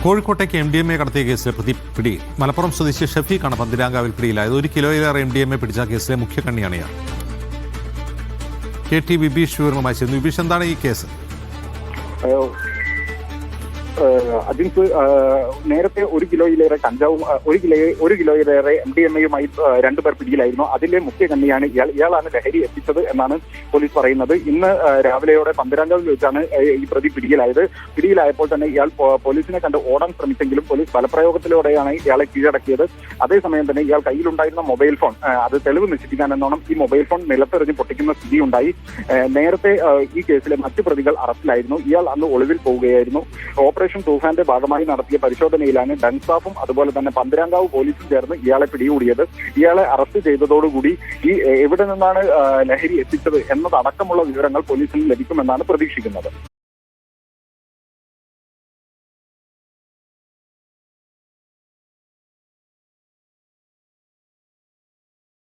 കോഴിക്കോട്ടേക്ക് MDMA കടത്തിയ കേസിലെ പ്രതി പിടി. മലപ്പുറം സ്വദേശി ഷഫീഖാണ് പന്തിരാങ്കാവിൽ പിടിയിലായത്. 1 കിലോയിലേറെ MDMA പിടിച്ച കേസിലെ മുഖ്യകണ്ണിയാണ് ഇയാൾ. KT വിബീഷ് വിവരവുമായി ചേർന്നു. വിബീഷ്, എന്താണ് ഈ കേസ്? അതിന് നേരത്തെ 1 കിലോയിലേറെ കഞ്ചാവും 1 കിലോയിലേറെ MDMA-യുമായി 2 പേർ പിടിയിലായിരുന്നു. അതിലെ മുഖ്യ കണ്ണിയാണ് ഇയാളാണ് ലഹരി എത്തിച്ചത് എന്നാണ് പോലീസ് പറയുന്നത്. ഇന്ന് രാവിലെയോടെ പന്തിരാങ്കാവിൽ വെച്ചാണ് ഈ പ്രതി പിടിയിലായപ്പോൾ തന്നെ ഇയാൾ പോലീസിനെ കണ്ട് ഓടാൻ ശ്രമിച്ചെങ്കിലും പോലീസ് ബലപ്രയോഗത്തിലൂടെയാണ് ഇയാളെ കീഴടക്കിയത്. അതേസമയം തന്നെ ഇയാൾ കയ്യിലുണ്ടായിരുന്ന മൊബൈൽ ഫോൺ അത് തെളിവ് നശിപ്പിക്കാനെന്നോണം ഈ മൊബൈൽ ഫോൺ നിലത്തെറിഞ്ഞ് പൊട്ടിക്കുന്ന സ്ഥിതിയുണ്ടായി. നേരത്തെ ഈ കേസിലെ മറ്റു പ്രതികൾ അറസ്റ്റിലായിരുന്നു. ഇയാൾ അന്ന് ഒളിവിൽ പോവുകയായിരുന്നു. ഓപ്പറേഷൻ തൂഫാന്റെ ഭാഗമായി നടത്തിയ പരിശോധനയിലാണ് ഡൻസാഫും അതുപോലെ തന്നെ പന്തിരാങ്കാവ് പോലീസും ചേർന്ന് ഇയാളെ പിടികൂടിയത്. ഇയാളെ അറസ്റ്റ് ചെയ്തതോടുകൂടി ഈ എവിടെ നിന്നാണ് ലഹരി എത്തിച്ചത് എന്നതടക്കമുള്ള വിവരങ്ങൾ പോലീസിന് ലഭിക്കുമെന്നാണ് പ്രതീക്ഷിക്കുന്നത്.